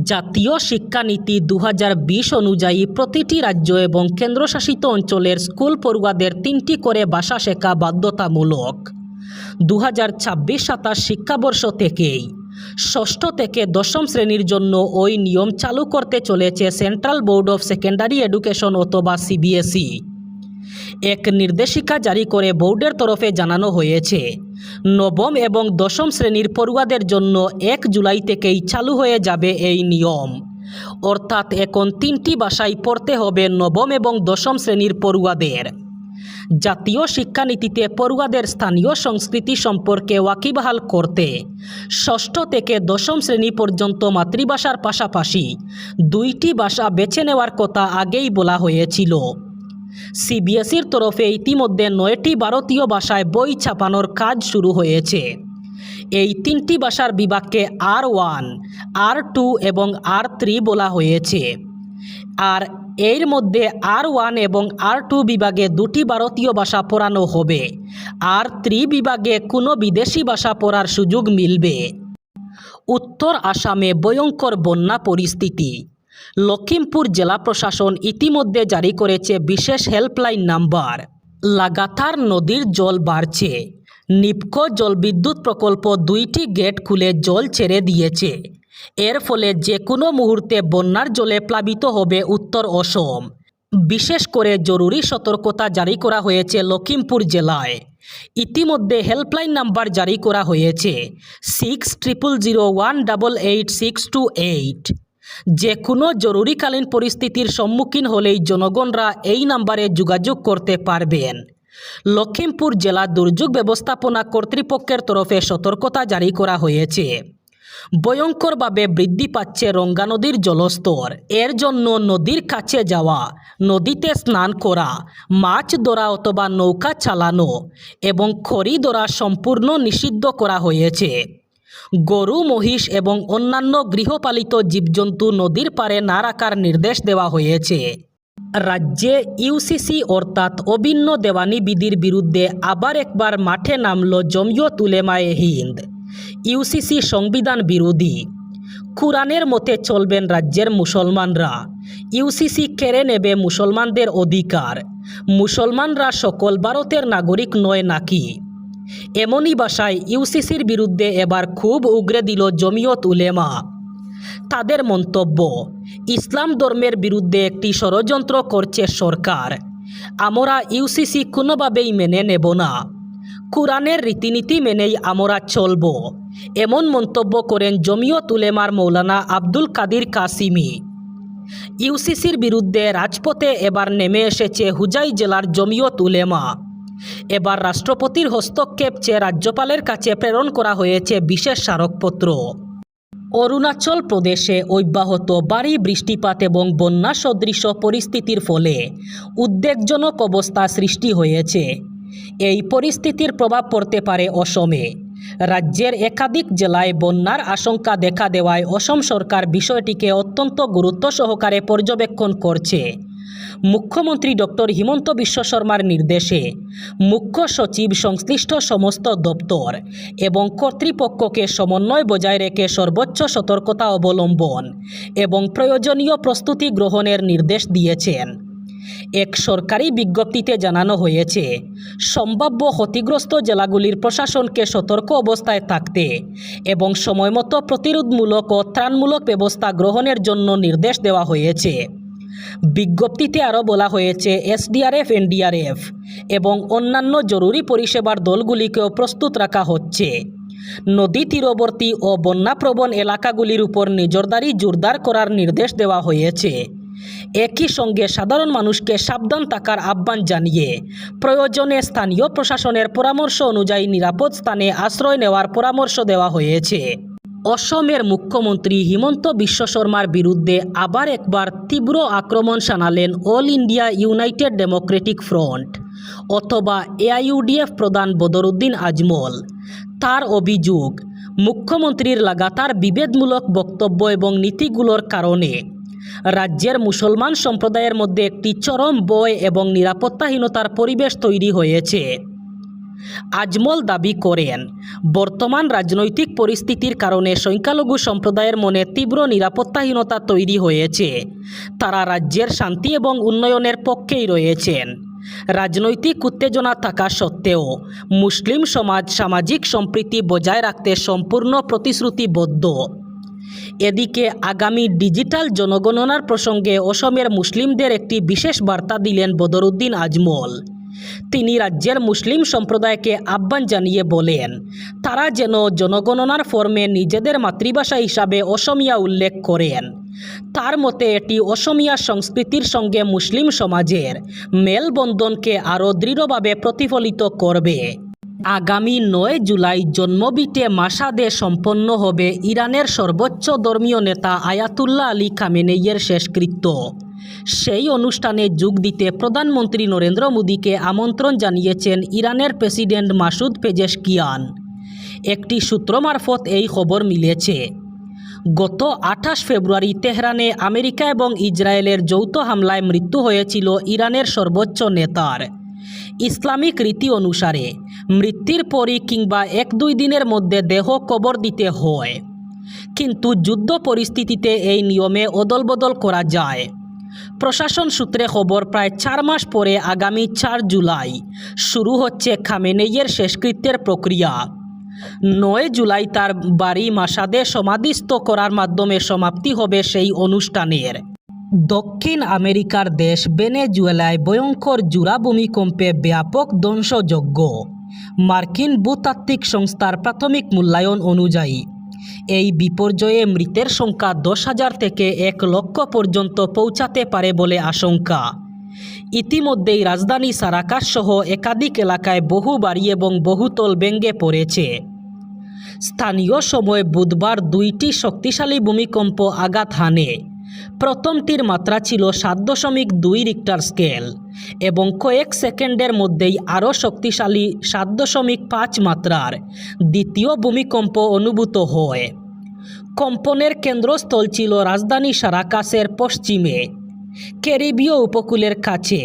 জাতীয় শিক্ষানীতি ২০২০ অনুযায়ী প্রতিটি রাজ্য এবং কেন্দ্রশাসিত অঞ্চলের স্কুল পড়ুয়াদের ৩টি করে ভাষা শেখা বাধ্যতামূলক। ২০২৬-২৭ শিক্ষাবর্ষ থেকেই ষষ্ঠ থেকে দশম শ্রেণীর জন্য ওই নিয়ম চালু করতে চলেছে central board of secondary education অথবা সিবিএসই। এক নির্দেশিকা জারি করে বোর্ডের তরফে জানানো হয়েছে, নবম এবং দশম শ্রেণীর পড়ুয়াদের জন্য ১ জুলাই থেকেই চালু হয়ে যাবে এই নিয়ম। অর্থাৎ এখন ৩টি ভাষায় পড়তে হবে নবম এবং দশম শ্রেণীর পড়ুয়াদের। জাতীয় শিক্ষানীতিতে পড়ুয়াদের স্থানীয় সংস্কৃতি সম্পর্কে ওয়াকিবহাল করতে ষষ্ঠ থেকে দশম শ্রেণী পর্যন্ত মাতৃভাষার পাশাপাশি ২টি ভাষা বেছে নেওয়ার কথা আগেই বলা হয়েছিল। সিবিএসইর তরফে ইতিমধ্যে ৯টি ভারতীয় ভাষায় বই ছাপানোর কাজ শুরু হয়েছে। এই ৩টি ভাষার বিভাগকে R1, R2 এবং R3 বলা হয়েছে। আর এর মধ্যে R1 এবং R2 বিভাগে 2টি ভারতীয় ভাষা পড়ানো হবে। R3 বিভাগে কোনো বিদেশি ভাষা পড়ার সুযোগ মিলবে। উত্তর আসামে ভয়ঙ্কর বন্যা পরিস্থিতি। লখিমপুর জেলা প্রশাসন ইতিমধ্যে জারি করেছে বিশেষ হেল্পলাইন নাম্বার। লাগাতার নদীর জল বাড়ছে। নিপকো জলবিদ্যুৎ প্রকল্প 2টি গেট খুলে জল ছেড়ে দিয়েছে। এর ফলে যে কোনো মুহূর্তে বন্যার জলে প্লাবিত হবে উত্তর অসম। বিশেষ করে জরুরি সতর্কতা জারি করা হয়েছে লখিমপুর জেলায়। ইতিমধ্যে হেল্পলাইন নাম্বার জারি করা হয়েছে 6001888628। যে কোনো জরুরিকালীন পরিস্থিতির সম্মুখীন হলেই জনগণরা এই নাম্বারে যোগাযোগ করতে পারবেন। লখিমপুর জেলা দুর্যোগ ব্যবস্থাপনা কর্তৃপক্ষের তরফে সতর্কতা জারি করা হয়েছে। ভয়ঙ্করভাবে বৃদ্ধি পাচ্ছে রঙ্গা নদীর জলস্তর। এর জন্য নদীর কাছে যাওয়া, নদীতে স্নান করা, মাছ ধরা অথবা নৌকা চালানো এবং খড়ি ধরা সম্পূর্ণ নিষিদ্ধ করা হয়েছে। গরু, মহিষ এবং অন্যান্য গৃহপালিত জীবজন্তু নদীর পাড়ে না রাখার নির্দেশ দেওয়া হয়েছে। রাজ্যে ইউসিসি অর্থাৎ অভিন্ন দেওয়ানি বিধির বিরুদ্ধে আবার একবার মাঠে নামল জমিয়ত উলেমায়ে হিন্দ। ইউসিসি সংবিধান বিরোধী। কুরআনের মতে চলবেন রাজ্যের মুসলমানরা। ইউসিসি কেড়ে নেবে মুসলমানদের অধিকার। মুসলমানরা সকল ভারতের নাগরিক নয় নাকি? এমনই ভাষায় ইউসিসির বিরুদ্ধে এবার খুব উগরে দিল জমিয়ত উলেমা। তাদের মন্তব্য, ইসলাম ধর্মের বিরুদ্ধে একটি ষড়যন্ত্র করছে সরকার। আমরা ইউসিসি কোনোভাবেই মেনে নেব না। কুরআনের রীতিনীতি মেনেই আমরা চলব, এমন মন্তব্য করেন জমিয়ত উলেমার মৌলানা আব্দুল কাদির কাসিমি। ইউসিসির বিরুদ্ধে রাজপথে এবার নেমে এসেছে হুজাই জেলার জমিয়ত উলেমা। এবার রাষ্ট্রপতির হস্তক্ষেপ চেয়ে রাজ্যপালের কাছে প্রেরণ করা হয়েছে বিশেষ স্মারকপত্র। অরুণাচল প্রদেশে অব্যাহত ভারী বৃষ্টিপাত এবং বন্যা সদৃশ পরিস্থিতির ফলে উদ্বেগজনক অবস্থা সৃষ্টি হয়েছে। এই পরিস্থিতির প্রভাব পড়তে পারে অসমে। রাজ্যের একাধিক জেলায় বন্যার আশঙ্কা দেখা দেওয়ায় অসম সরকার বিষয়টিকে অত্যন্ত গুরুত্ব সহকারে পর্যবেক্ষণ করছে। মুখ্যমন্ত্রী ডক্টর হিমন্ত বিশ্ব শর্মার নির্দেশে মুখ্য সচিব সংশ্লিষ্ট সমস্ত দপ্তর এবং কর্তৃপক্ষকে সমন্বয় বজায় রেখে সর্বোচ্চ সতর্কতা অবলম্বন এবং প্রয়োজনীয় প্রস্তুতি গ্রহণের নির্দেশ দিয়েছেন। এক সরকারি বিজ্ঞপ্তিতে জানানো হয়েছে, সম্ভাব্য ক্ষতিগ্রস্ত জেলাগুলির প্রশাসনকে সতর্ক অবস্থায় থাকতে এবং সময়মতো প্রতিরোধমূলক ও ত্রাণমূলক ব্যবস্থা গ্রহণের জন্য নির্দেশ দেওয়া হয়েছে। বিজ্ঞপ্তিতে আরও বলা হয়েছে, এসডিআরএফ, এনডিআরএফ এবং অন্যান্য জরুরি পরিষেবার দলগুলিকেও প্রস্তুত রাখা হচ্ছে। নদী তীরবর্তী ও বন্যাপ্রবণ এলাকাগুলির উপর নজরদারি জোরদার করার নির্দেশ দেওয়া হয়েছে। একই সঙ্গে সাধারণ মানুষকে সাবধান থাকার আহ্বান জানিয়ে প্রয়োজনে স্থানীয় প্রশাসনের পরামর্শ অনুযায়ী নিরাপদ স্থানে আশ্রয় নেওয়ার পরামর্শ দেওয়া হয়েছে। অসমের মুখ্যমন্ত্রী হিমন্ত বিশ্ব শর্মার বিরুদ্ধে আবার একবার তীব্র আক্রমণ শানালেন All India United Democratic Front অথবা এআইইউডিএফ প্রধান বদরুদ্দিন আজমল। তার অভিযোগ, মুখ্যমন্ত্রীর লাগাতার বিভেদমূলক বক্তব্য এবং নীতিগুলোর কারণে রাজ্যের মুসলমান সম্প্রদায়ের মধ্যে একটি চরম ভয় এবং নিরাপত্তাহীনতার পরিবেশ তৈরি হয়েছে। আজমল দাবি করেন, বর্তমান রাজনৈতিক পরিস্থিতির কারণে সংখ্যালঘু সম্প্রদায়ের মনে তীব্র নিরাপত্তাহীনতা তৈরি হয়েছে। তারা রাজ্যের শান্তি এবং উন্নয়নের পক্ষেই রয়েছেন। রাজনৈতিক উত্তেজনা থাকা সত্ত্বেও মুসলিম সমাজ সামাজিক সম্প্রীতি বজায় রাখতে সম্পূর্ণ প্রতিশ্রুতিবদ্ধ। এদিকে আগামী ডিজিটাল জনগণনার প্রসঙ্গে অসমের মুসলিমদের একটি বিশেষ বার্তা দিলেন বদরুদ্দিন আজমল। তিনি রাজ্যের মুসলিম সম্প্রদায়কে আহ্বান জানিয়ে বলেন, তারা যেন জনগণনার ফর্মে নিজেদের মাতৃভাষা হিসাবে অসমিয়া উল্লেখ করেন। তার মতে এটি অসমিয়া সংস্কৃতির সঙ্গে মুসলিম সমাজের মেলবন্ধনকে আরও দৃঢ়ভাবে প্রতিফলিত করবে। আগামী 9 জুলাই জন্মভিটে মাসাদে সম্পন্ন হবে ইরানের সর্বোচ্চ ধর্মীয় নেতা আয়াতুল্লাহ আলী খামেনেইয়ের শেষকৃত্য। সেই অনুষ্ঠানে যোগ দিতে প্রধানমন্ত্রী নরেন্দ্র মোদীকে আমন্ত্রণ জানিয়েছেন ইরানের প্রেসিডেন্ট মাসুদ পেজেশকিয়ান। একটি সূত্র মারফত এই খবর মিলেছে। গত 28 ফেব্রুয়ারি তেহরানে আমেরিকা এবং ইসরায়েলের যৌথ হামলায় মৃত্যু হয়েছিল ইরানের সর্বোচ্চ নেতার। ইসলামিক রীতি অনুসারে মৃত্যুর পরই কিংবা 1-2 দিনের মধ্যে দেহ কবর দিতে হয়, কিন্তু যুদ্ধ পরিস্থিতিতে এই নিয়মে অদলবদল করা যায়। প্রশাসন সূত্রে খবর, প্রায় 4 মাস পরে আগামী 4 জুলাই শুরু হচ্ছে খামেনেইয়ের শেষকৃত্যের প্রক্রিয়া। 9 জুলাই তার বাড়ি মাসাদে সমাধিস্থ করার মাধ্যমে সমাপ্তি হবে সেই অনুষ্ঠানের। দক্ষিণ আমেরিকার দেশ ভেনেজুয়েলায় ভয়ঙ্কর জোড়া ভূমিকম্পে ব্যাপক ধ্বংসযজ্ঞ। মার্কিন ভূতাত্ত্বিক সংস্থার প্রাথমিক মূল্যায়ন অনুযায়ী এই বিপর্যয়ে মৃতের সংখ্যা 10,000 থেকে 1 লক্ষ পর্যন্ত পৌঁছাতে পারে বলে আশঙ্কা। ইতিমধ্যেই রাজধানী সারাকাস সহ একাধিক এলাকায় বহু বাড়ি এবং বহুতল ভেঙে পড়েছে। স্থানীয় সময় বুধবার 2টি শক্তিশালী ভূমিকম্প আঘাত হানে। প্রথমটির মাত্রা ছিল 7.2 রিক্টার স্কেল এবং কয়েক সেকেন্ডের মধ্যেই আরও শক্তিশালী 7.5 মাত্রার দ্বিতীয় ভূমিকম্প অনুভূত হয়। কম্পনের কেন্দ্রস্থল ছিল রাজধানী সারাকাসের পশ্চিমে, ক্যারিবীয় উপকূলের কাছে।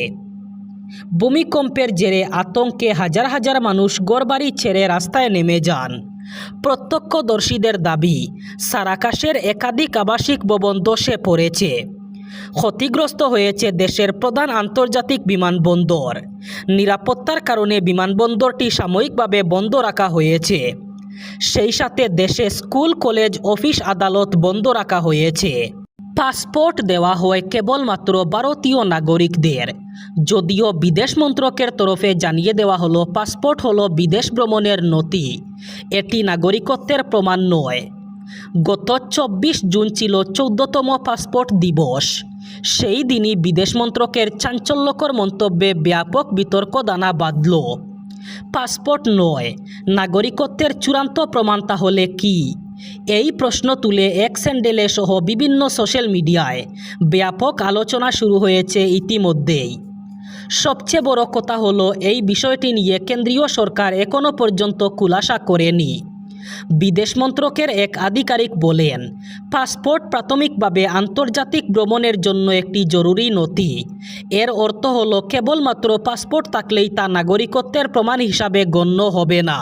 ভূমিকম্পের জেরে আতঙ্কে হাজার হাজার মানুষ ঘরবাড়ি ছেড়ে রাস্তায় নেমে যান। প্রত্যক্ষদর্শীদের দাবি, সারাকাসের একাধিক আবাসিক ভবন ধসে পড়েছে। ক্ষতিগ্রস্ত হয়েছে দেশের প্রধান আন্তর্জাতিক বিমানবন্দর। নিরাপত্তার কারণে বিমানবন্দরটি সাময়িকভাবে বন্ধ রাখা হয়েছে। সেই সাথে দেশে স্কুল, কলেজ, অফিস, আদালত বন্ধ রাখা হয়েছে। পাসপোর্ট দেওয়া হয় কেবলমাত্র ভারতীয় নাগরিকদের। যদিও বিদেশ মন্ত্রকের তরফে জানিয়ে দেওয়া হলো, পাসপোর্ট হলো বিদেশ ভ্রমণের নথি, এটি নাগরিকত্বের প্রমাণ নয়। গত 24 জুন ছিল 14তম পাসপোর্ট দিবস। সেই দিনই বিদেশ মন্ত্রকের চাঞ্চল্যকর মন্তব্যে ব্যাপক বিতর্ক দানা বাঁধল। পাসপোর্ট নয়, নাগরিকত্বের চূড়ান্ত প্রমাণ তাহলে কি? এই প্রশ্ন তুলে এক্স হ্যান্ডেলে সহ বিভিন্ন সোশ্যাল মিডিয়ায় ব্যাপক আলোচনা শুরু হয়েছে ইতিমধ্যেই। সবচেয়ে বড় কথা হলো, এই বিষয়টি নিয়ে কেন্দ্রীয় সরকার এখনও পর্যন্ত খুলাসা করেনি। বিদেশ মন্ত্রকের এক আধিকারিক বলেন, পাসপোর্ট প্রাথমিকভাবে আন্তর্জাতিক ভ্রমণের জন্য একটি জরুরি নথি। এর অর্থ হলো কেবলমাত্র পাসপোর্ট থাকলেই তা নাগরিকত্বের প্রমাণ হিসাবে গণ্য হবে না।